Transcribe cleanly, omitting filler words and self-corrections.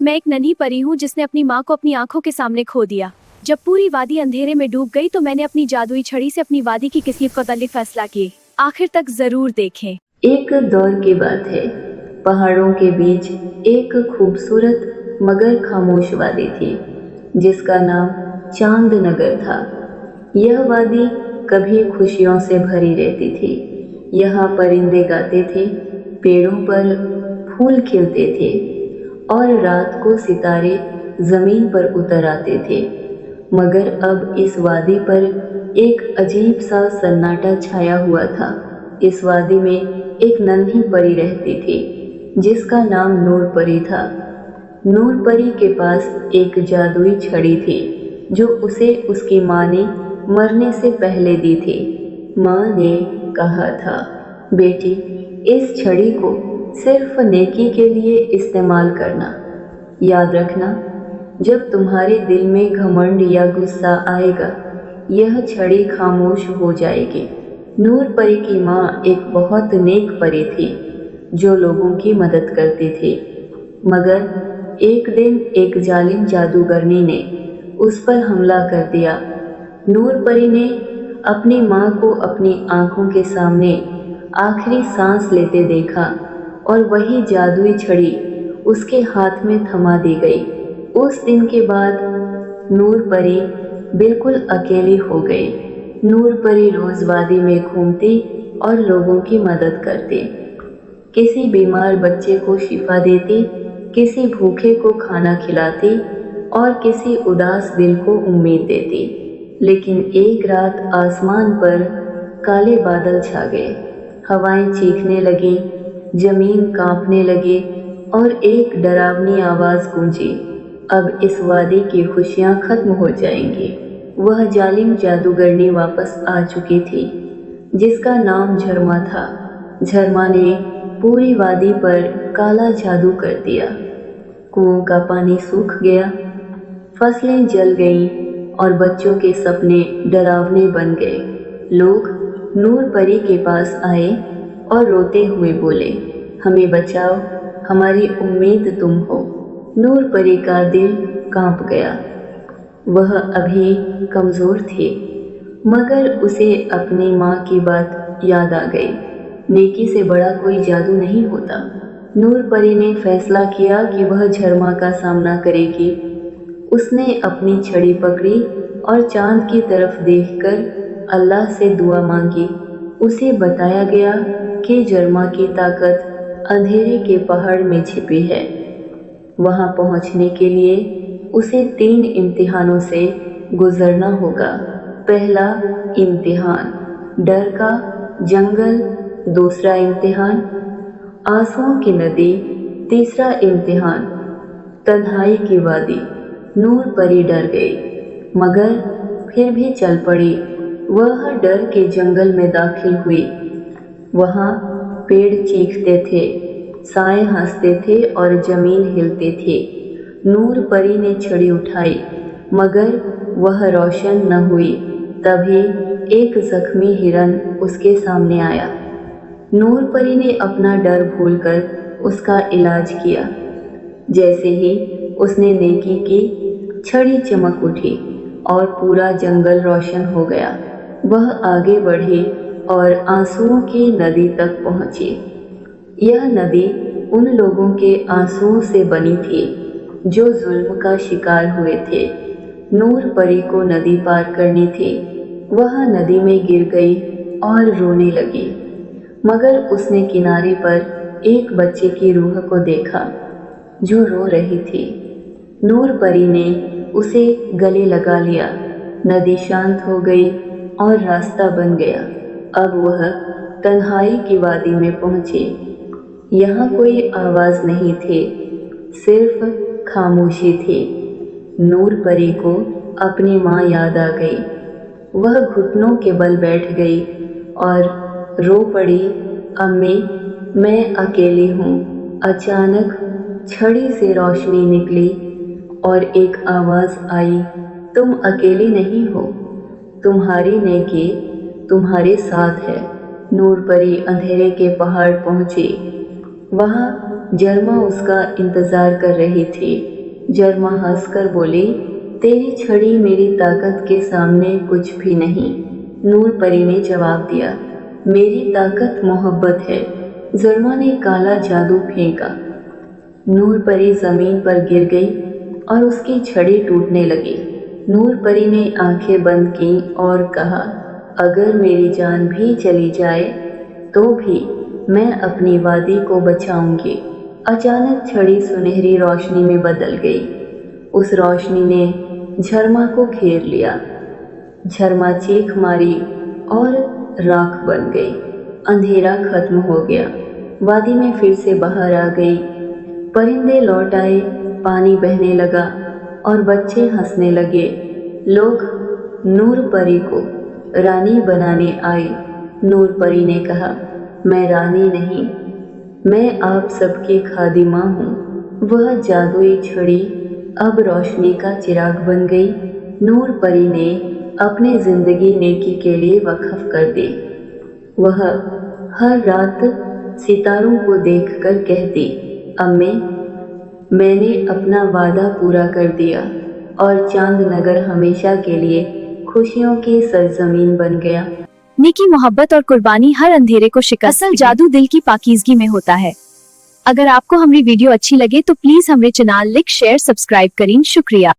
मैं एक नन्ही परी हूँ जिसने अपनी माँ को अपनी आंखों के सामने खो दिया। जब पूरी वादी अंधेरे में डूब गई तो मैंने अपनी जादुई छड़ी से अपनी वादी की किस्मत को तल्ली फैसला किए। आखिर तक जरूर देखें। एक दौर की बात है। पहाड़ों के बीच एक खूबसूरत मगर खामोश वादी थी जिसका नाम चांद नगर था। यह वादी कभी खुशियों से भरी रहती थी। यहाँ परिंदे गाते थे, पेड़ों पर फूल खिलते थे और रात को सितारे जमीन पर उतर आते थे। मगर अब इस वादी पर एक अजीब सा सन्नाटा छाया हुआ था। इस वादी में एक नन्ही परी रहती थी जिसका नाम नूर परी था। नूर परी के पास एक जादुई छड़ी थी जो उसे उसकी माँ ने मरने से पहले दी थी। माँ ने कहा था, बेटी, इस छड़ी को सिर्फ नेकी के लिए इस्तेमाल करना। याद रखना, जब तुम्हारे दिल में घमंड या गुस्सा आएगा, यह छड़ी खामोश हो जाएगी। नूर परी की माँ एक बहुत नेक परी थी जो लोगों की मदद करती थी। मगर एक दिन एक जालिम जादूगरनी ने उस पर हमला कर दिया। नूर परी ने अपनी माँ को अपनी आंखों के सामने आखिरी सांस लेते देखा और वही जादुई छड़ी उसके हाथ में थमा दी गई। उस दिन के बाद नूर परी बिल्कुल अकेली हो गई। नूर परी रोज वादी में घूमती और लोगों की मदद करती। किसी बीमार बच्चे को शिफा देती, किसी भूखे को खाना खिलाती और किसी उदास दिल को उम्मीद देती। लेकिन एक रात आसमान पर काले बादल छा गए, हवाएं चीखने लगी, जमीन कांपने लगी और एक डरावनी आवाज गूंजी, अब इस वादी की खुशियां खत्म हो जाएंगी। वह जालिम जादूगरनी वापस आ चुकी थी जिसका नाम झरमा था। झरमा ने पूरी वादी पर काला जादू कर दिया। कुओं का पानी सूख गया, फसलें जल गईं और बच्चों के सपने डरावने बन गए। लोग नूर परी के पास आए और रोते हुए बोले, हमें बचाओ, हमारी उम्मीद तुम हो। नूर परी का दिल कांप गया। वह अभी कमजोर थी, मगर उसे अपनी माँ की बात याद आ गई, नेकी से बड़ा कोई जादू नहीं होता। नूर परी ने फैसला किया कि वह झरमा का सामना करेगी। उसने अपनी छड़ी पकड़ी और चांद की तरफ देखकर अल्लाह से दुआ मांगी। उसे बताया गया कि झरमा की ताकत अंधेरे के पहाड़ में छिपी है। वहां पहुंचने के लिए उसे 3 इम्तिहानों से गुजरना होगा। पहला इम्तिहान डर का जंगल, दूसरा इम्तिहान आंसुओं की नदी, तीसरा इम्तिहान तन्हाई की वादी। नूर परी डर गई, मगर फिर भी चल पड़ी। वह डर के जंगल में दाखिल हुई। वहां पेड़ चीखते थे, साए हंसते थे और जमीन हिलती थी। नूर परी ने छड़ी उठाई, मगर वह रोशन न हुई। तभी एक जख्मी हिरन उसके सामने आया। नूर परी ने अपना डर भूलकर उसका इलाज किया। जैसे ही उसने नेकी की, छड़ी चमक उठी और पूरा जंगल रोशन हो गया। वह आगे बढ़ी और आंसुओं की नदी तक पहुंची। यह नदी उन लोगों के आंसुओं से बनी थी जो जुल्म का शिकार हुए थे। नूर परी को नदी पार करनी थी। वह नदी में गिर गई और रोने लगी, मगर उसने किनारे पर एक बच्चे की रूह को देखा जो रो रही थी। नूर परी ने उसे गले लगा लिया। नदी शांत हो गई और रास्ता बन गया। अब वह तन्हाई की वादी में पहुंची। यहाँ कोई आवाज नहीं थी, सिर्फ खामोशी थी। नूर परी को अपनी माँ याद आ गई। वह घुटनों के बल बैठ गई और रो पड़ी, अम्मी, मैं अकेली हूँ। अचानक छड़ी से रोशनी निकली और एक आवाज आई, तुम अकेली नहीं हो, तुम्हारी नेकी तुम्हारे साथ है। नूर परी अंधेरे के पहाड़ पहुंची। वहां जरमा उसका इंतजार कर रही थी। जरमा हंसकर बोली, तेरी छड़ी मेरी ताकत के सामने कुछ भी नहीं। नूर परी ने जवाब दिया, मेरी ताकत मोहब्बत है। जरमा ने काला जादू फेंका। नूर परी जमीन पर गिर गई और उसकी छड़ी टूटने लगी। नूर परी ने आंखें बंद की और कहा, अगर मेरी जान भी चली जाए तो भी मैं अपनी वादी को बचाऊंगी। अचानक छड़ी सुनहरी रोशनी में बदल गई। उस रोशनी ने झरमा को घेर लिया। झरमा चीख मारी और राख बन गई। अंधेरा खत्म हो गया। वादी में फिर से बाहर आ गई। परिंदे लौट आए, पानी बहने लगा और बच्चे हंसने लगे। लोग नूर परी को रानी बनाने आए। नूर परी ने कहा, मैं रानी नहीं, मैं आप सबकी खादिमा हूँ। वह जादुई छड़ी अब रोशनी का चिराग बन गई। नूर परी ने अपनी जिंदगी नेकी के लिए वक्फ कर दी। वह हर रात सितारों को देखकर कहती, अम्मे, मैंने अपना वादा पूरा कर दिया और चांद नगर हमेशा के लिए खुशियों की सरजमीन बन गया। नेकी, मोहब्बत और कुर्बानी हर अंधेरे को शिकस्त। असल जादू दिल की पाकीज़गी में होता है। अगर आपको हमारी वीडियो अच्छी लगे तो प्लीज हमारे चैनल लाइक शेयर सब्सक्राइब करें। शुक्रिया।